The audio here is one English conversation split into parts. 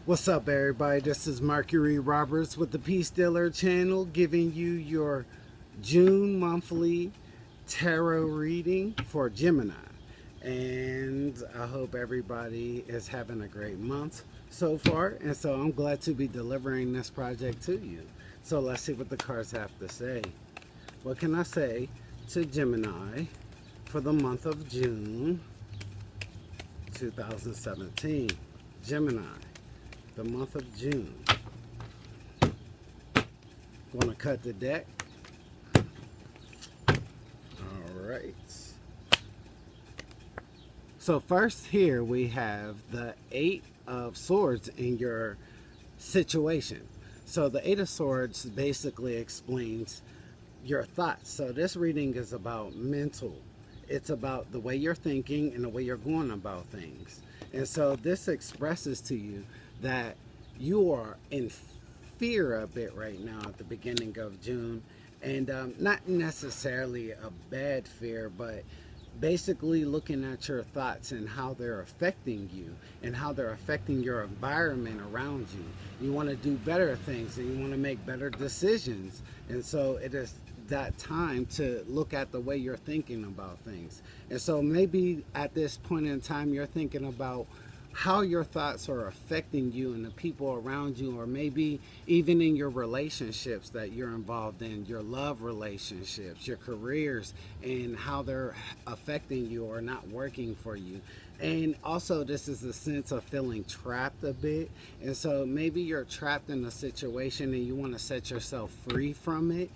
What's up, everybody? This is Mercury Roberts with the Peace Dealer channel, giving you your June monthly tarot reading for Gemini. And I hope everybody is having a great month so far. And so I'm glad to be delivering this project to you. So let's see what the cards have to say. What can I say to Gemini for the month of June 2017? Gemini, the month of June. Gonna cut the deck. All right. So first here we have the Eight of Swords in your situation. So the Eight of Swords basically explains your thoughts. So this reading is about mental. It's about the way you're thinking and the way you're going about things. And so this expresses to you that you are in fear a bit right now at the beginning of June. And not necessarily a bad fear, but basically looking at your thoughts and how they're affecting you and how they're affecting your environment around you. You want to do better things and you want to make better decisions. And so it is that time to look at the way you're thinking about things. And so maybe at this point in time you're thinking about how your thoughts are affecting you and the people around you, or maybe even in your relationships that you're involved in, your love relationships, your careers, and how they're affecting you or not working for you. And also this is a sense of feeling trapped a bit. And so maybe you're trapped in a situation and you want to set yourself free from it,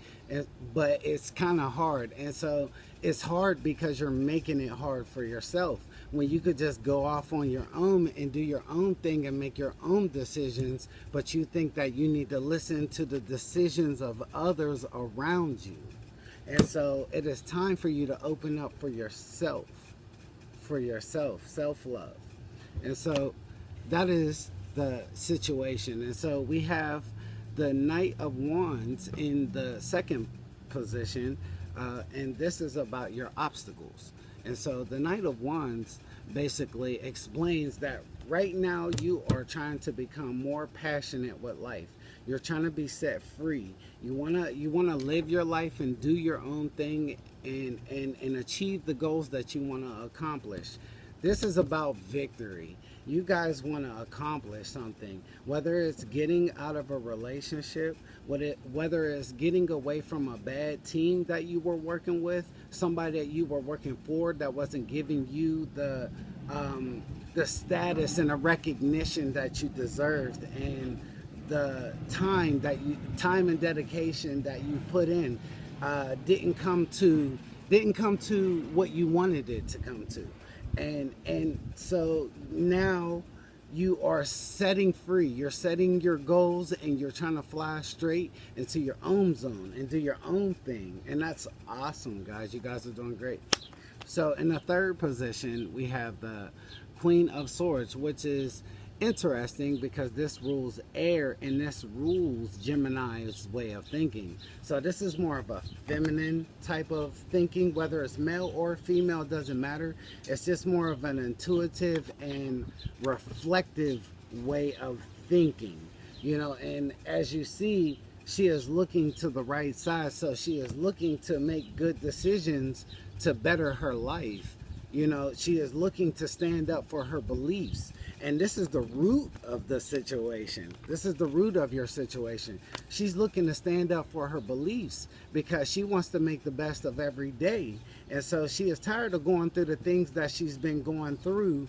but it's kind of hard. And so it's hard because you're making it hard for yourself, when you could just go off on your own and do your own thing and make your own decisions, but you think that you need to listen to the decisions of others around you. And so it is time for you to open up for yourself, self-love. And so that is the situation. And so we have the Knight of Wands in the second position, and this is about your obstacles. And so the Knight of Wands basically explains that right now you are trying to become more passionate with life. You're trying to be set free. You wanna live your life and do your own thing and achieve the goals that you want to accomplish. This is about victory. You guys want to accomplish something, whether it's getting out of a relationship, whether it's getting away from a bad team that you were working with, somebody that you were working for that wasn't giving you the status and the recognition that you deserved, and the time and dedication that you put in didn't come to what you wanted it to come to. And so now you are setting free. You're setting your goals and you're trying to fly straight into your own zone and do your own thing. And that's awesome, guys. You guys are doing great. So in the third position, we have the Queen of Swords, which is interesting because this rules air and this rules Gemini's way of thinking. So this is more of a feminine type of thinking, whether it's male or female, doesn't matter. It's just more of an intuitive and reflective way of thinking, you know. And as you see, she is looking to the right side, so she is looking to make good decisions to better her life. You know, she is looking to stand up for her beliefs. And this is the root of the situation. This is the root of your situation. She's looking to stand up for her beliefs because she wants to make the best of every day. And so she is tired of going through the things that she's been going through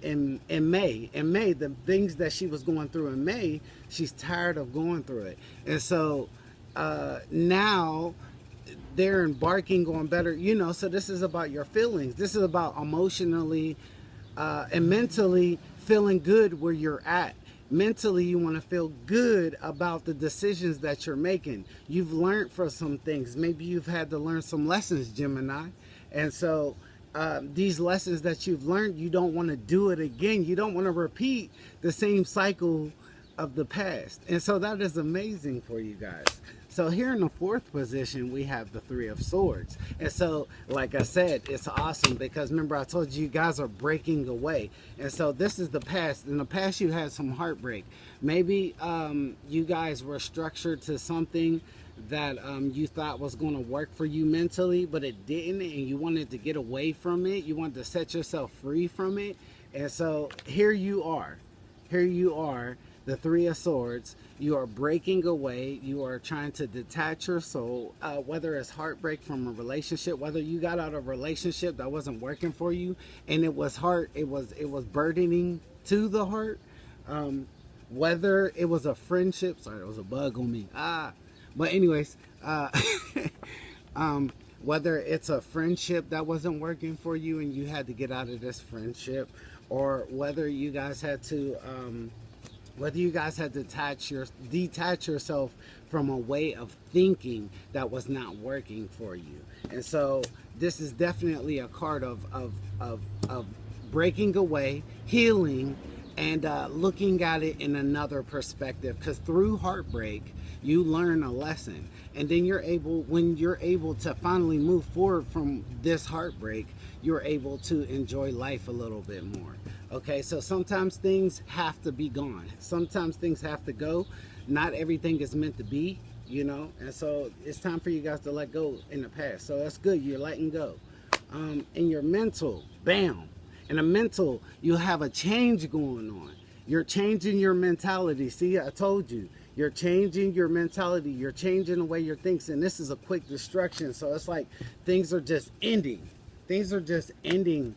in May. In May, the things that she was going through in May, she's tired of going through it. And so now they're embarking on better, you know. So this is about your feelings. This is about emotionally and mentally feeling good where you're at. Mentally, you want to feel good about the decisions that you're making. You've learned from some things. Maybe you've had to learn some lessons, Gemini. And so these lessons that you've learned, you don't want to do it again. You don't want to repeat the same cycle of the past. And so that is amazing for you guys. So here in the fourth position, we have the Three of Swords. And so, like I said, it's awesome because remember I told you guys are breaking away. And so this is the past. In the past, you had some heartbreak. Maybe you guys were structured to something that you thought was going to work for you mentally, but it didn't, and you wanted to get away from it. You wanted to set yourself free from it. And so here you are. Here you are, the Three of Swords. You are breaking away. You are trying to detach your soul, whether it's heartbreak from a relationship, whether you got out of a relationship that wasn't working for you, and it was hard. It was burdening to the heart. Whether it was a friendship. Sorry, there was a bug on me. But anyways, whether it's a friendship that wasn't working for you and you had to get out of this friendship, or whether you guys had to detach yourself from a way of thinking that was not working for you. And so this is definitely a card of breaking away, healing, and looking at it in another perspective, because through heartbreak you learn a lesson, and then when you're able to finally move forward from this heartbreak, you're able to enjoy life a little bit more. Okay, so sometimes things have to be gone, sometimes things have to go. Not everything is meant to be, you know, and so it's time for you guys to let go in the past. So that's good, you're letting go. In your mental, bam. In a mental, you have a change going on. You're changing your mentality. See, I told you, you're changing your mentality. You're changing the way you're thinking. And this is a quick destruction. So it's like things are just ending. Things are just ending.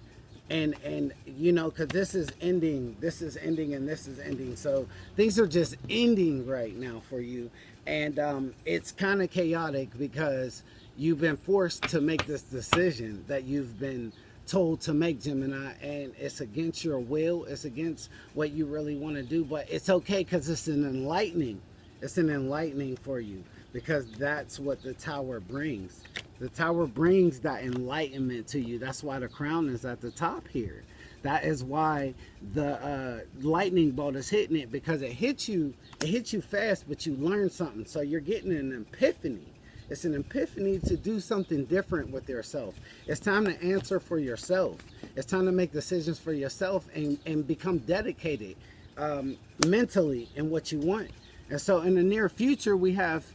And you know, because this is ending, and this is ending. So things are just ending right now for you. And it's kind of chaotic because you've been forced to make this decision that you've been told to make, Gemini, and it's against your will. It's against what you really want to do, but it's okay because it's an enlightening for you, because that's what the Tower brings. The Tower brings that enlightenment to you. That's why the crown is at the top here. That is why the lightning bolt is hitting it, because it hits you fast, but you learn something. So you're getting an epiphany. It's an epiphany to do something different with yourself. It's time to answer for yourself. It's time to make decisions for yourself and become dedicated mentally in what you want. And so in the near future, we have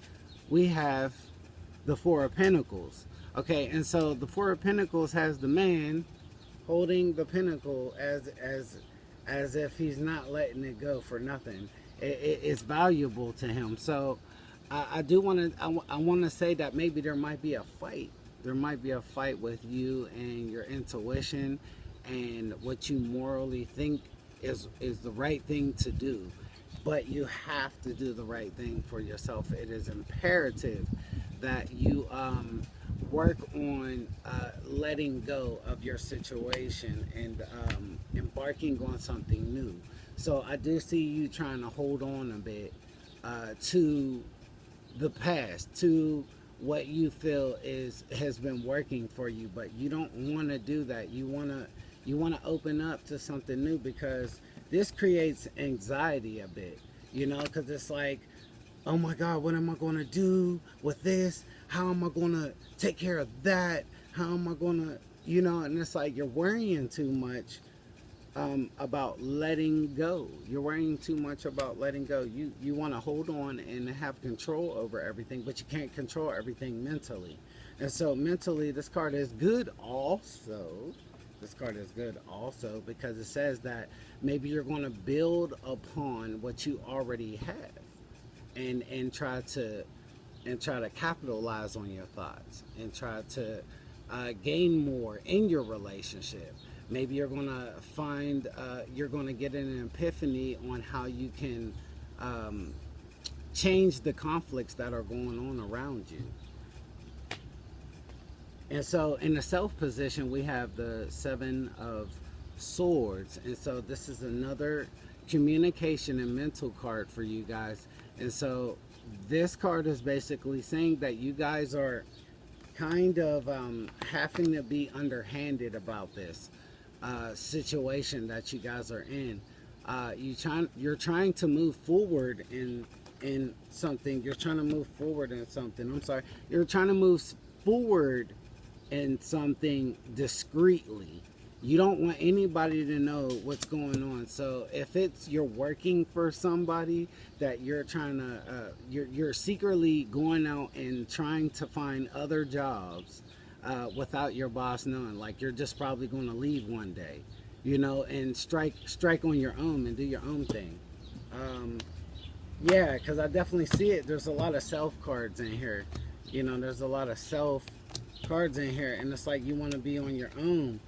the Four of Pentacles. Okay, and so the Four of Pentacles has the man holding the pentacle as if he's not letting it go for nothing. It's valuable to him. So I want to say that maybe there might be a fight. There might be a fight with you and your intuition and what you morally think is the right thing to do. But you have to do the right thing for yourself. It is imperative that you work on letting go of your situation and embarking on something new. So I do see you trying to hold on a bit to the past, to what you feel has been working for you, but you don't want to do that. You want to open up to something new, because this creates anxiety a bit, you know, because it's like, oh my God, what am I going to do with this? How am I going to take care of that? How am I going to, you know, and it's like you're worrying too much about letting go. You're worrying too much about letting go. You want to hold on and have control over everything, but you can't control everything mentally. And so mentally, this card is good also. This card is good also because it says that maybe you're going to build upon what you already have and try to capitalize on your thoughts and try to gain more in your relationship. Maybe you're going to find, you're going to get an epiphany on how you can change the conflicts that are going on around you. And so in the self position, we have the Seven of Swords. And so this is another communication and mental card for you guys. And so this card is basically saying that you guys are kind of having to be underhanded about this situation that you guys are in. You're trying to move forward in something. You're trying to move forward in something. I'm sorry. You're trying to move forward in something discreetly. You don't want anybody to know what's going on. So if it's you're working for somebody that you're trying to, you're secretly going out and trying to find other jobs without your boss knowing. Like you're just probably going to leave one day, you know, and strike on your own and do your own thing. Yeah, because I definitely see it. There's a lot of self cards in here. You know, there's a lot of self cards in here, and it's like you want to be on your own.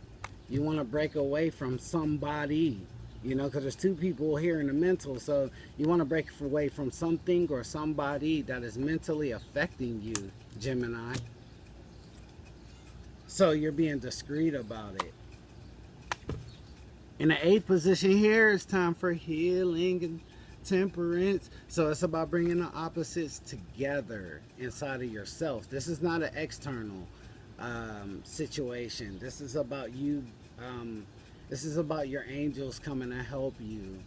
You want to break away from somebody, you know, because there's two people here in the mental. So you want to break away from something or somebody that is mentally affecting you, Gemini. So you're being discreet about it. In the eighth position here, it's time for healing and temperance. So it's about bringing the opposites together inside of yourself. This is not an external situation. This is about you. This is about your angels coming to help you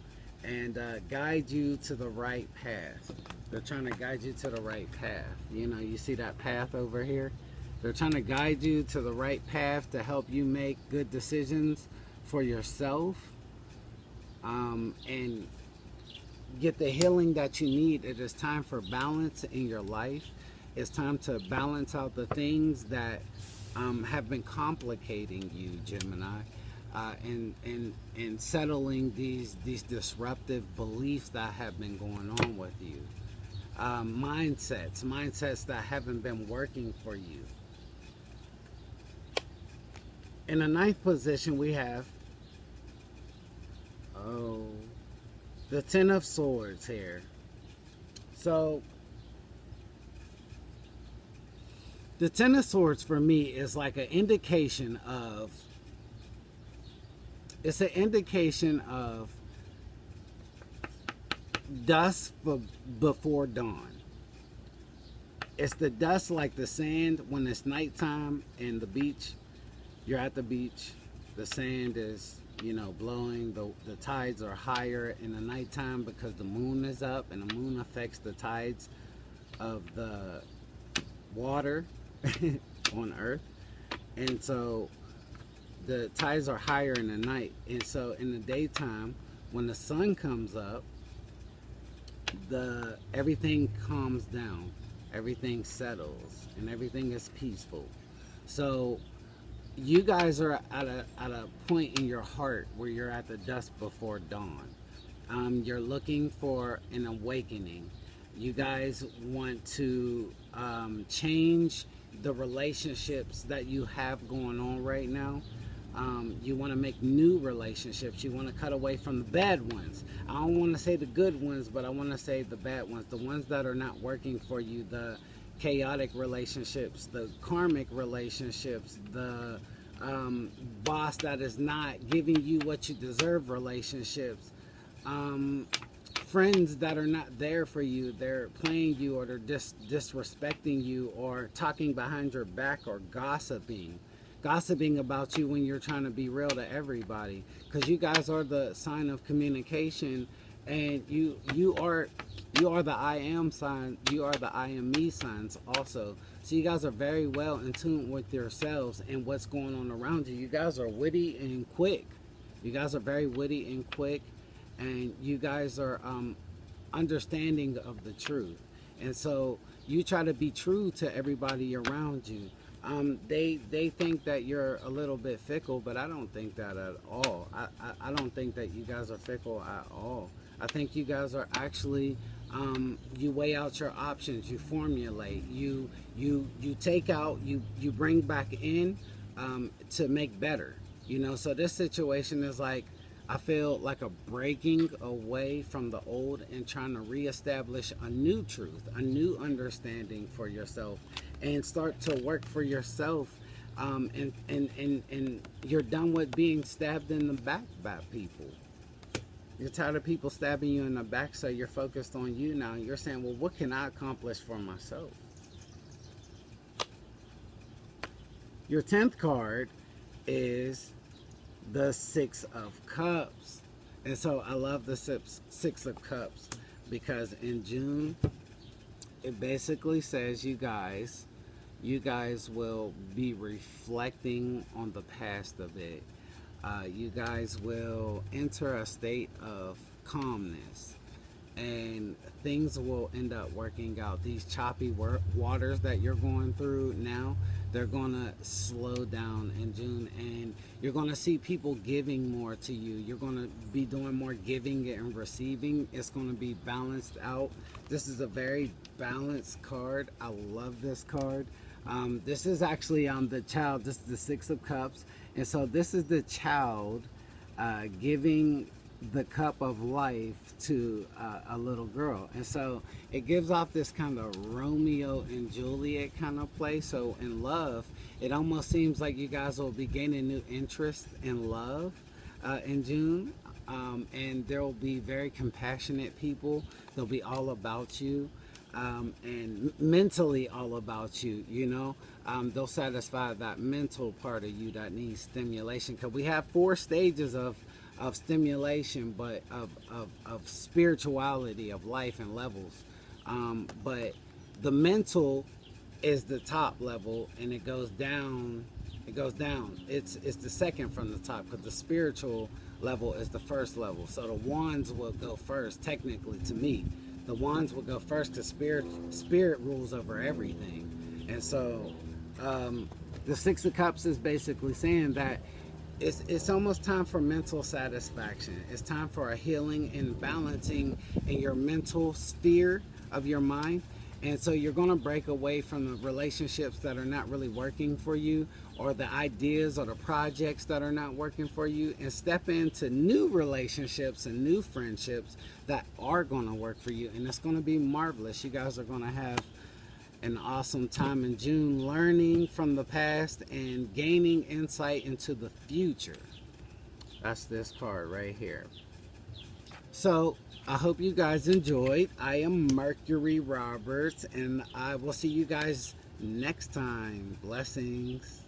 and guide you to the right path. They're trying to guide you to the right path. You know, you see that path over here? They're trying to guide you to the right path to help you make good decisions for yourself and get the healing that you need. It is time for balance in your life. It's time to balance out the things that have been complicating you, Gemini, and settling these disruptive beliefs that have been going on with you. Mindsets that haven't been working for you. In the ninth position, we have the Ten of Swords here. So the Ten of Swords for me is like an indication of, it's an indication of dusk before dawn. It's the dust like the sand when it's nighttime and the beach. You're at the beach, the sand is, you know, blowing, the tides are higher in the nighttime because the moon is up, and the moon affects the tides of the water on Earth. And so the tides are higher in the night, and so in the daytime when the sun comes up, everything calms down, everything settles, and everything is peaceful. So you guys are at a point in your heart where you're at the dusk before dawn. You're looking for an awakening. You guys want to change the relationships that you have going on right now. You want to make new relationships. You want to cut away from the bad ones. I don't want to say the good ones, but I want to say the bad ones, the ones that are not working for you, the chaotic relationships, the karmic relationships, the boss that is not giving you what you deserve relationships, friends that are not there for you, they're playing you, or they're disrespecting you, or talking behind your back, or gossiping about you when you're trying to be real to everybody, because you guys are the sign of communication, and you are the I am sign, you are the I am me signs also. So you guys are very well in tune with yourselves and what's going on around you. You guys are witty and quick. You guys are very witty and quick, and you guys are understanding of the truth. And so you try to be true to everybody around you. They think that you're a little bit fickle, but I don't think that at all. I don't think that you guys are fickle at all. I think you guys are actually, you weigh out your options, you formulate, you take out, you bring back in to make better. You know, so this situation is like, I feel like a breaking away from the old and trying to reestablish a new truth, a new understanding for yourself, and start to work for yourself. And you're done with being stabbed in the back by people. You're tired of people stabbing you in the back, so you're focused on you now. You're saying, well, what can I accomplish for myself? Your 10th card is the Six of Cups. And so I love the Six of Cups because in June it basically says you guys will be reflecting on the past a bit. You guys will enter a state of calmness, and things will end up working out. These choppy waters that you're going through now, they're gonna slow down in June, and you're gonna see people giving more to you. You're gonna be doing more giving and receiving. It's gonna be balanced out. This is a very balanced card. I love this card. This is actually the child. This is the Six of Cups, and so this is the child giving the cup of life to a little girl, and so it gives off this kind of Romeo and Juliet kind of play. So in love, it almost seems like you guys will be gaining new interest in love in June, and there will be very compassionate people. They'll be all about you. And mentally all about you, you know. They'll satisfy that mental part of you that needs stimulation, because we have 4 stages of stimulation, but of spirituality, of life and levels. But the mental is the top level, and it goes down. It's the second from the top, because the spiritual level is the first level. So the wands will go first, technically, to me. The wands will go first, because spirit rules over everything. And so the Six of Cups is basically saying that it's almost time for mental satisfaction. It's time for a healing and balancing in your mental sphere of your mind. And so you're going to break away from the relationships that are not really working for you, or the ideas or the projects that are not working for you, and step into new relationships and new friendships that are going to work for you. And it's going to be marvelous. You guys are going to have an awesome time in June, learning from the past and gaining insight into the future. That's this card right here. So I hope you guys enjoyed. I am Mercury Roberts, and I will see you guys next time. Blessings.